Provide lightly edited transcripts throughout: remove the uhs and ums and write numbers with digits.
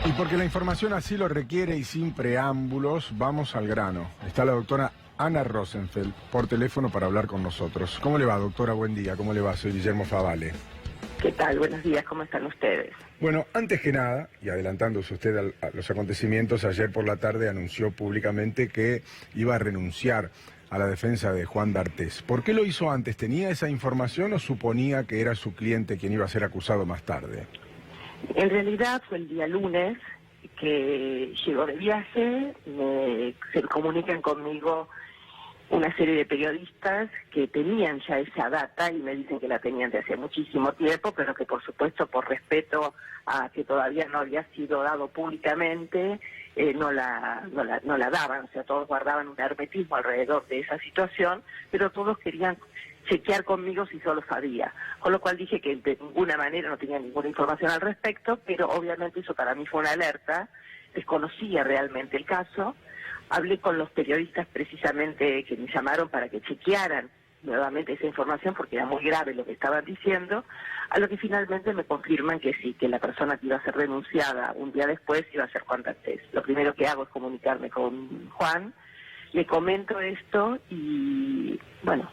Y porque la información así lo requiere y sin preámbulos, vamos al grano. Está la doctora Ana Rosenfeld por teléfono para hablar con nosotros. ¿Cómo le va, doctora? Buen día. ¿Cómo le va? Soy Guillermo Favale. ¿Qué tal? Buenos días, ¿cómo están ustedes? Bueno, antes que nada, y adelantándose usted a los acontecimientos, ayer por la tarde anunció públicamente que iba a renunciar a la defensa de Juan D'Artés. ¿Por qué lo hizo antes? ¿Tenía esa información o suponía que era su cliente quien iba a ser acusado más tarde? En realidad fue el día lunes que llegó de viaje, se comunican conmigo una serie de periodistas que tenían ya esa data y me dicen que la tenían de hace muchísimo tiempo, pero que por supuesto por respeto a que todavía no había sido dado públicamente, no la daban, o sea, todos guardaban un hermetismo alrededor de esa situación, pero todos querían chequear conmigo si yo lo sabía, con lo cual dije que de ninguna manera no tenía ninguna información al respecto, pero obviamente eso para mí fue una alerta, desconocía realmente el caso. Hablé con los periodistas precisamente que me llamaron para que chequearan nuevamente esa información porque era muy grave lo que estaban diciendo, a lo que finalmente me confirman que sí, que la persona que iba a ser denunciada un día después iba a ser Juan D'Artés. Lo primero que hago es comunicarme con Juan, le comento esto y bueno,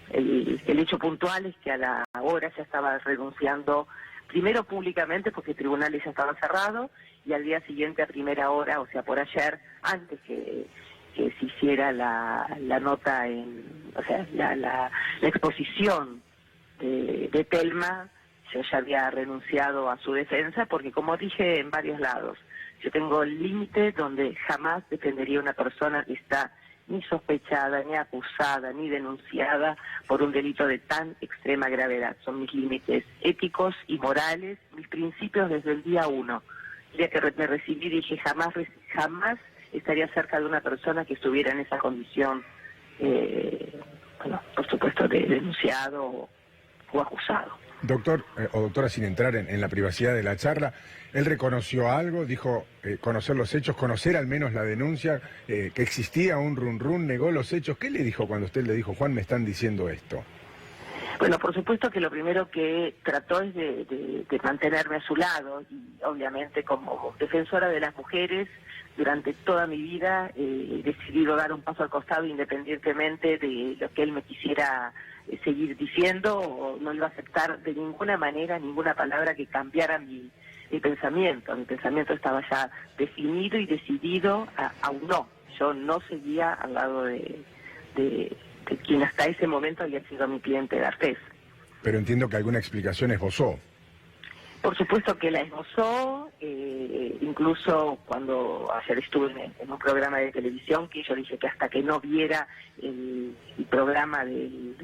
el hecho puntual es que a la hora ya estaba renunciando, primero públicamente porque el tribunal ya estaba cerrado, y al día siguiente a primera hora, o sea, por ayer, antes que se hiciera la nota, o sea, la exposición de Telma, yo ya había renunciado a su defensa, porque como dije en varios lados, yo tengo el límite donde jamás defendería a una persona que está ni sospechada, ni acusada, ni denunciada por un delito de tan extrema gravedad. Son mis límites éticos y morales, mis principios desde el día 1. El día que me recibí dije jamás estaría cerca de una persona que estuviera en esa condición, bueno, por supuesto, de denunciado o acusado. Doctor, o doctora, sin entrar en la privacidad de la charla, ¿él reconoció algo? Dijo conocer los hechos, conocer al menos la denuncia, que existía un run, negó los hechos. ¿Qué le dijo cuando usted le dijo, Juan, me están diciendo esto? Bueno, por supuesto que lo primero que trató es de mantenerme a su lado, y obviamente como defensora de las mujeres, durante toda mi vida he decidido dar un paso al costado independientemente de lo que él me quisiera seguir diciendo, o no iba a aceptar de ninguna manera ninguna palabra que cambiara mi pensamiento. Mi pensamiento estaba ya definido y decidido a un no. Yo no seguía al lado de quien hasta ese momento había sido mi cliente D'Artés. Pero entiendo que alguna explicación esbozó. Por supuesto que la esbozó, incluso cuando ayer estuve en un programa de televisión, que yo dije que hasta que no viera el programa del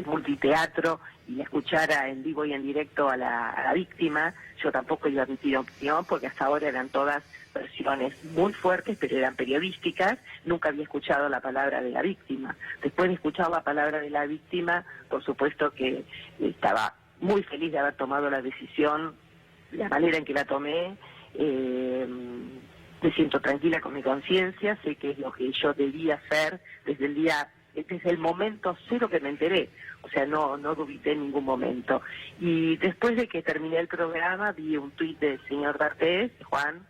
multiteatro y la escuchara en vivo y en directo a la víctima, yo tampoco iba a emitir opinión, porque hasta ahora eran todas versiones muy fuertes, pero eran periodísticas. Nunca había escuchado la palabra de la víctima. Después de escuchar la palabra de la víctima, por supuesto que estaba muy feliz de haber tomado la decisión, la manera en que la tomé. Me siento tranquila con mi conciencia, sé que es lo que yo debía hacer desde el momento cero que me enteré, o sea, no dubité en ningún momento. Y después de que terminé el programa, vi un tuit del señor D'Artés, Juan,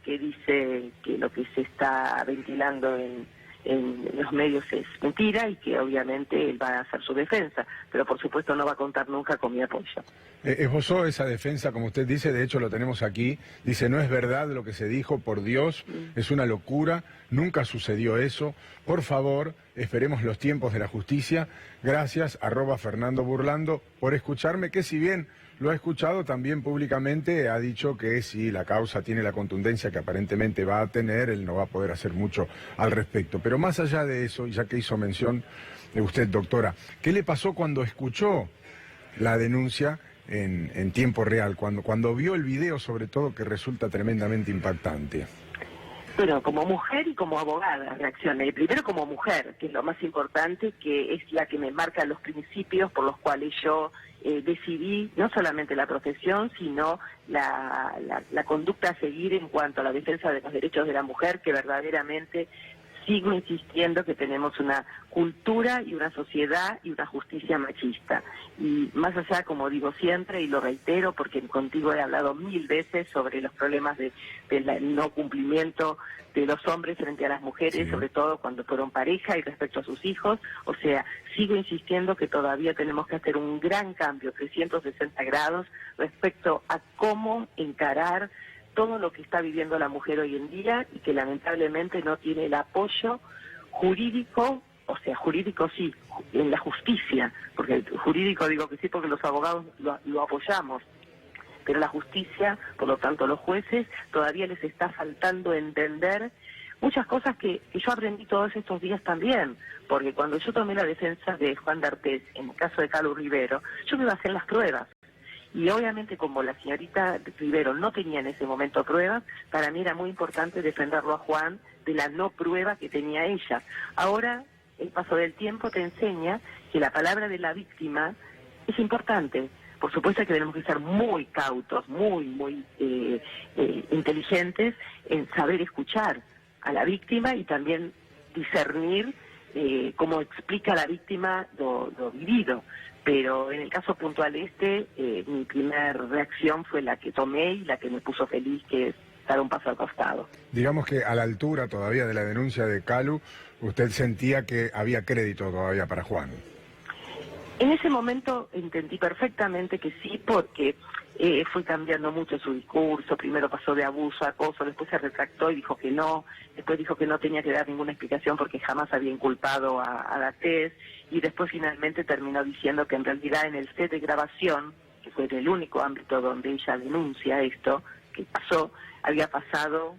que dice que lo que se está ventilando en los medios es mentira y que obviamente él va a hacer su defensa, pero por supuesto no va a contar nunca con mi apoyo. Esbozó esa defensa, como usted dice, de hecho lo tenemos aquí, dice, no es verdad lo que se dijo, por Dios, es una locura, nunca sucedió eso, por favor, esperemos los tiempos de la justicia. Gracias, @Fernando Burlando, por escucharme, que si bien lo ha escuchado también públicamente, ha dicho que si la causa tiene la contundencia que aparentemente va a tener, él no va a poder hacer mucho al respecto. Pero más allá de eso, y ya que hizo mención de usted, doctora, ¿qué le pasó cuando escuchó la denuncia en tiempo real, cuando vio el video, sobre todo, que resulta tremendamente impactante? Bueno, como mujer y como abogada reaccioné. Primero como mujer, que es lo más importante, que es la que me marca los principios por los cuales yo decidí no solamente la profesión, sino la conducta a seguir en cuanto a la defensa de los derechos de la mujer, que verdaderamente sigo insistiendo que tenemos una cultura y una sociedad y una justicia machista. Y más allá, como digo siempre, y lo reitero porque contigo he hablado 1000 veces sobre los problemas del no cumplimiento de los hombres frente a las mujeres, Sí. sobre todo cuando fueron pareja y respecto a sus hijos. O sea, sigo insistiendo que todavía tenemos que hacer un gran cambio, 360 grados, respecto a cómo encarar todo lo que está viviendo la mujer hoy en día y que lamentablemente no tiene el apoyo jurídico, o sea, jurídico sí, en la justicia, porque el jurídico digo que sí porque los abogados lo apoyamos, pero la justicia, por lo tanto los jueces, todavía les está faltando entender muchas cosas que yo aprendí todos estos días también, porque cuando yo tomé la defensa de Juan D'Artés, en el caso de Calu Rivero, yo me iba a hacer las pruebas. Y obviamente como la señorita Rivero no tenía en ese momento pruebas, para mí era muy importante defenderlo a Juan de la no prueba que tenía ella. Ahora el paso del tiempo te enseña que la palabra de la víctima es importante. Por supuesto que tenemos que ser muy cautos, muy inteligentes en saber escuchar a la víctima y también discernir cómo explica la víctima lo vivido. Pero en el caso puntual mi primera reacción fue la que tomé y la que me puso feliz, que es dar un paso al costado. Digamos que a la altura todavía de la denuncia de Calu, usted sentía que había crédito todavía para Juan. En ese momento entendí perfectamente que sí, porque fue cambiando mucho su discurso. Primero pasó de abuso a acoso, después se retractó y dijo que no, después dijo que no tenía que dar ninguna explicación porque jamás había inculpado a D'Artés, y después finalmente terminó diciendo que en realidad en el set de grabación, que fue el único ámbito donde ella denuncia esto, que pasó, había pasado,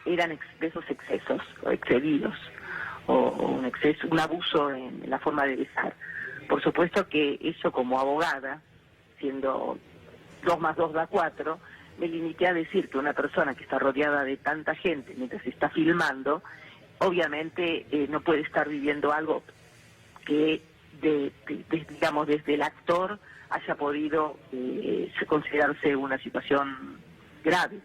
eran de esos excesos, o excedidos, o un abuso en la forma de besar. Por supuesto que eso como abogada, siendo 2 más 2 da 4, me limité a decir que una persona que está rodeada de tanta gente mientras se está filmando, obviamente no puede estar viviendo algo que, digamos, desde el actor haya podido considerarse una situación grave.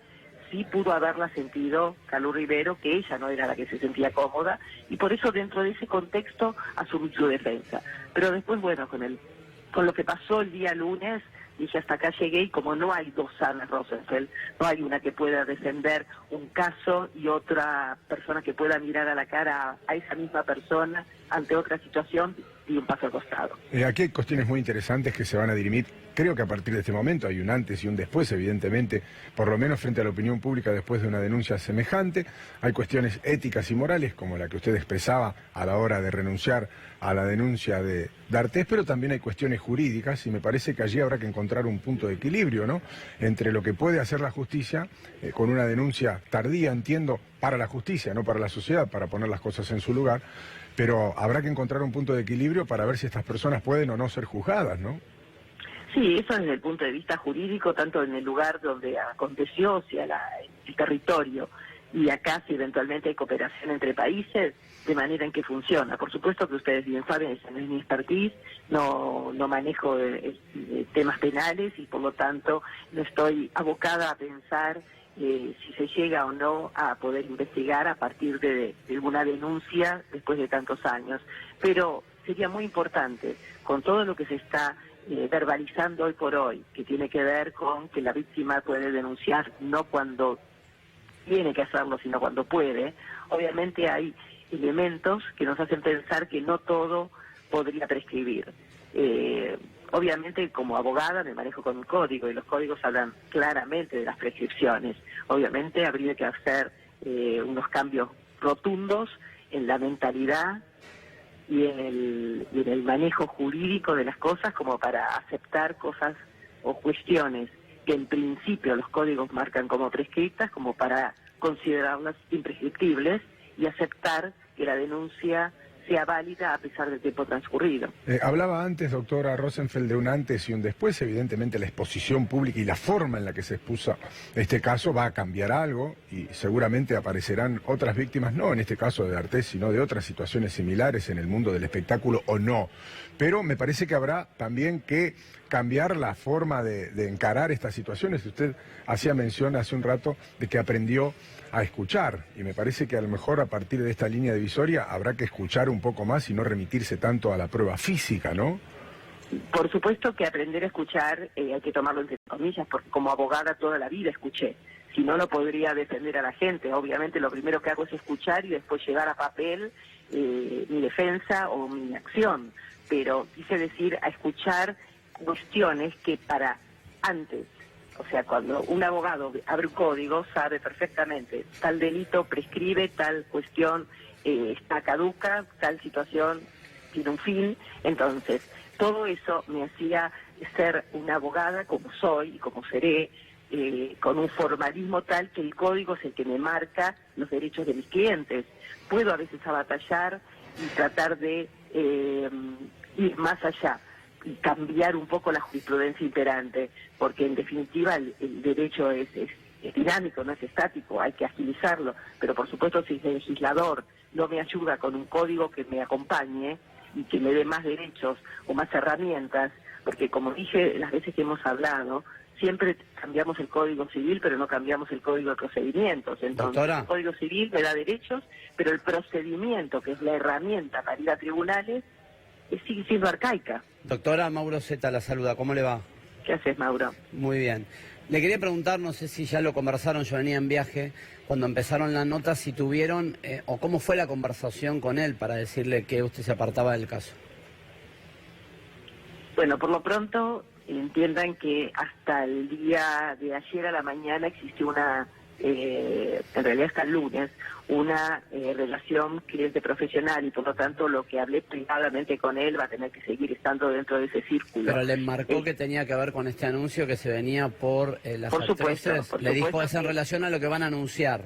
Sí pudo haberla sentido Calu Rivero, que ella no era la que se sentía cómoda, y por eso dentro de ese contexto asumí su defensa. Pero después, bueno, con lo que pasó el día lunes, dije hasta acá llegué, y como no hay dos Ana Rosenfeld, no hay una que pueda defender un caso y otra persona que pueda mirar a la cara a esa misma persona ante otra situación, di un paso al costado. Aquí hay cuestiones muy interesantes que se van a dirimir. Creo que a partir de este momento hay un antes y un después, evidentemente, por lo menos frente a la opinión pública después de una denuncia semejante. Hay cuestiones éticas y morales, como la que usted expresaba a la hora de renunciar a la denuncia de D'Artés, pero también hay cuestiones jurídicas, y me parece que allí habrá que encontrar un punto de equilibrio, ¿no?, entre lo que puede hacer la justicia con una denuncia tardía, entiendo, para la justicia, no para la sociedad, para poner las cosas en su lugar, pero habrá que encontrar un punto de equilibrio para ver si estas personas pueden o no ser juzgadas, ¿no? Sí, eso desde el punto de vista jurídico, tanto en el lugar donde aconteció, o sea, el territorio, y acá si eventualmente hay cooperación entre países, de manera en que funciona. Por supuesto que ustedes bien saben, esa no es mi expertise, no manejo temas penales y por lo tanto no estoy abocada a pensar si se llega o no a poder investigar a partir de una denuncia después de tantos años. Pero sería muy importante, con todo lo que se está verbalizando hoy por hoy, que tiene que ver con que la víctima puede denunciar no cuando tiene que hacerlo, sino cuando puede. Obviamente hay elementos que nos hacen pensar que no todo podría prescribir. Obviamente como abogada me manejo con un código y los códigos hablan claramente de las prescripciones. Obviamente habría que hacer unos cambios rotundos en la mentalidad y en el manejo jurídico de las cosas, como para aceptar cosas o cuestiones que en principio los códigos marcan como prescriptas, como para considerarlas imprescriptibles y aceptar que la denuncia sea válida a pesar del tiempo transcurrido. Hablaba antes, doctora Rosenfeld, de un antes y un después. Evidentemente la exposición pública y la forma en la que se expuso este caso va a cambiar algo y seguramente aparecerán otras víctimas, no en este caso de D'Artés, sino de otras situaciones similares en el mundo del espectáculo o no. Pero me parece que habrá también que cambiar la forma de encarar estas situaciones. Usted hacía mención hace un rato de que aprendió a escuchar, y me parece que a lo mejor a partir de esta línea divisoria habrá que escuchar un poco más y no remitirse tanto a la prueba física, ¿no? Por supuesto que aprender a escuchar hay que tomarlo entre comillas, porque como abogada toda la vida escuché. Si no, no podría defender a la gente. Obviamente lo primero que hago es escuchar y después llevar a papel mi defensa o mi acción. Pero quise decir a escuchar cuestiones que para antes, o sea, cuando un abogado abre un código, sabe perfectamente, tal delito prescribe, tal cuestión está caduca, tal situación tiene un fin. Entonces, todo eso me hacía ser una abogada como soy y como seré, con un formalismo tal que el código es el que me marca los derechos de mis clientes. Puedo a veces abatallar y tratar de ir más allá y cambiar un poco la jurisprudencia imperante, porque en definitiva el derecho es dinámico, no es estático, hay que agilizarlo, pero por supuesto si el legislador no me ayuda con un código que me acompañe y que me dé más derechos o más herramientas, porque como dije las veces que hemos hablado, siempre cambiamos el Código Civil, pero no cambiamos el Código de Procedimientos. Entonces, Doctora, el Código Civil me da derechos, pero el procedimiento, que es la herramienta para ir a tribunales, sigue siendo arcaica. doctora, Mauro Zeta la saluda, ¿cómo le va? ¿Qué haces, Mauro? Muy bien. Le quería preguntar, no sé si ya lo conversaron, yo venía en viaje, cuando empezaron las notas, si tuvieron, o cómo fue la conversación con él para decirle que usted se apartaba del caso. Bueno, por lo pronto, entiendan que hasta el día de ayer a la mañana existió una, en realidad hasta el lunes, una relación cliente-profesional y por lo tanto lo que hablé privadamente con él va a tener que seguir estando dentro de ese círculo. Pero le marcó que tenía que ver con este anuncio que se venía por las por actrices. supuesto, le dijo es en que, relación a lo que van a anunciar.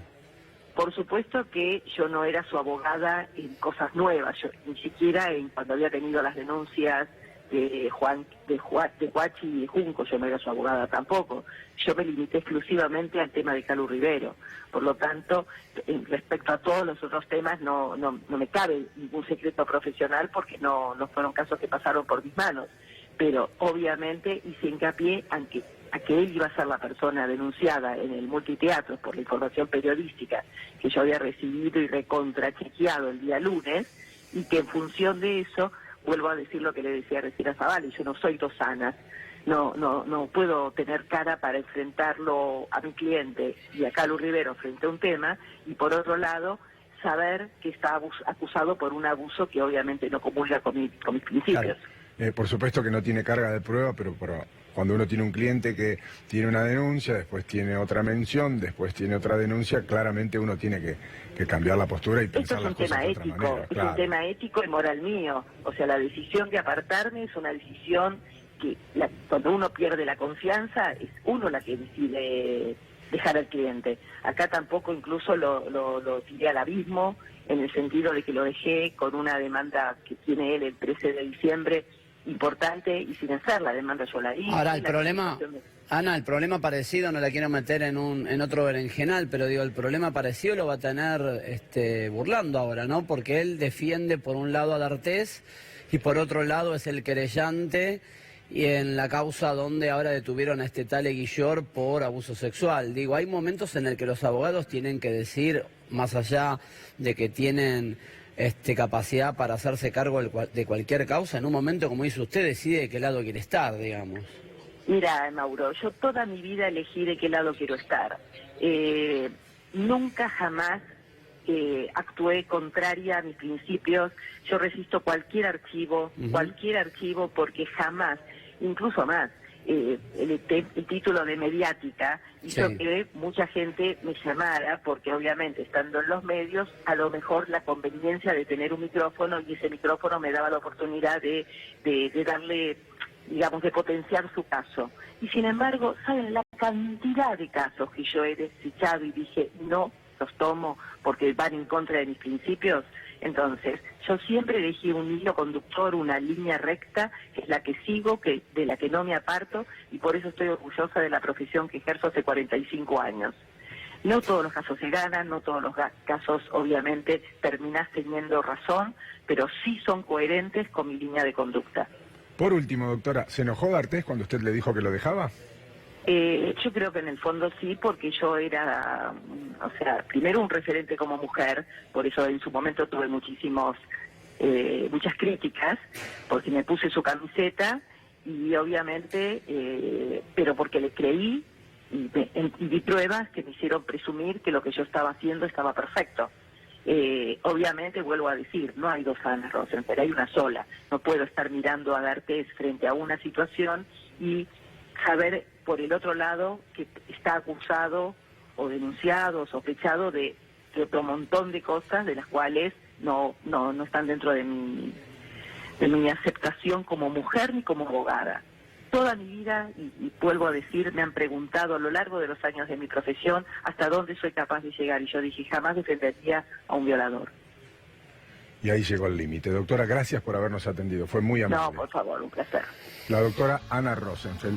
Por supuesto que yo no era su abogada en cosas nuevas, yo ni siquiera cuando había tenido las denuncias de Huachi y de Junco, yo no era su abogada tampoco. Yo me limité exclusivamente al tema de Calu Rivero. Por lo tanto, respecto a todos los otros temas, no me cabe ningún secreto profesional porque no fueron casos que pasaron por mis manos. Pero obviamente hice hincapié a que él iba a ser la persona denunciada en el multiteatro por la información periodística que yo había recibido y recontrachequeado el día lunes, y que en función de eso, vuelvo a decir lo que le decía recién a Zavala, yo no soy dos Anas, no puedo tener cara para enfrentarlo a mi cliente y a Calu Rivero frente a un tema, y por otro lado, saber que está acusado por un abuso que obviamente no comulga con mis principios. Claro. Por supuesto que no tiene carga de prueba, pero cuando uno tiene un cliente que tiene una denuncia, después tiene otra mención, después tiene otra denuncia, claramente uno tiene que cambiar la postura y pensar las cosas de otra manera. Es un tema ético y moral mío. O sea, la decisión de apartarme es una decisión que cuando uno pierde la confianza es uno la que decide dejar al cliente. Acá tampoco incluso lo tiré al abismo, en el sentido de que lo dejé con una demanda que tiene él el 13 de diciembre, importante, y sin hacer la demanda yo la hice. Ahora, el problema, Ana, el problema parecido, no la quiero meter en otro berenjenal, pero digo, el problema parecido lo va a tener Burlando ahora, ¿no? Porque él defiende por un lado a D'Artés y por otro lado es el querellante y en la causa donde ahora detuvieron a este tal Eguillor por abuso sexual. Digo, hay momentos en el que los abogados tienen que decir, más allá de que tienen capacidad para hacerse cargo de cualquier causa, en un momento, como dice usted, decide de qué lado quiere estar, digamos. Mira, Mauro, yo toda mi vida elegí de qué lado quiero estar. Nunca jamás actué contraria a mis principios. Yo resisto cualquier archivo, porque jamás, incluso más, el título de mediática hizo que mucha gente me llamara, porque obviamente estando en los medios, a lo mejor la conveniencia de tener un micrófono, y ese micrófono me daba la oportunidad de darle, digamos, de potenciar su caso. Y sin embargo, ¿saben la cantidad de casos que yo he desechado y dije, no los tomo porque van en contra de mis principios? Entonces, yo siempre elegí un hilo conductor, una línea recta, que es la que sigo, de la que no me aparto, y por eso estoy orgullosa de la profesión que ejerzo hace 45 años. No todos los casos se ganan, no todos los casos obviamente terminás teniendo razón, pero sí son coherentes con mi línea de conducta. Por último, doctora, ¿se enojó D'Artés cuando usted le dijo que lo dejaba? Yo creo que en el fondo sí, porque yo era, primero un referente como mujer, por eso en su momento tuve muchas críticas, porque me puse su camiseta y obviamente, pero porque le creí y vi pruebas que me hicieron presumir que lo que yo estaba haciendo estaba perfecto. Obviamente, vuelvo a decir, no hay dos Ana Rosen, pero hay una sola. No puedo estar mirando a D'Artés frente a una situación y saber por el otro lado que está acusado o denunciado o sospechado de otro montón de cosas de las cuales no están dentro de mi aceptación como mujer ni como abogada. Toda mi vida, y vuelvo a decir, me han preguntado a lo largo de los años de mi profesión hasta dónde soy capaz de llegar, y yo dije, jamás defendería a un violador. Y ahí llegó el límite. Doctora, gracias por habernos atendido, fue muy amable. No, por favor, un placer. La doctora Ana Rosenfeld.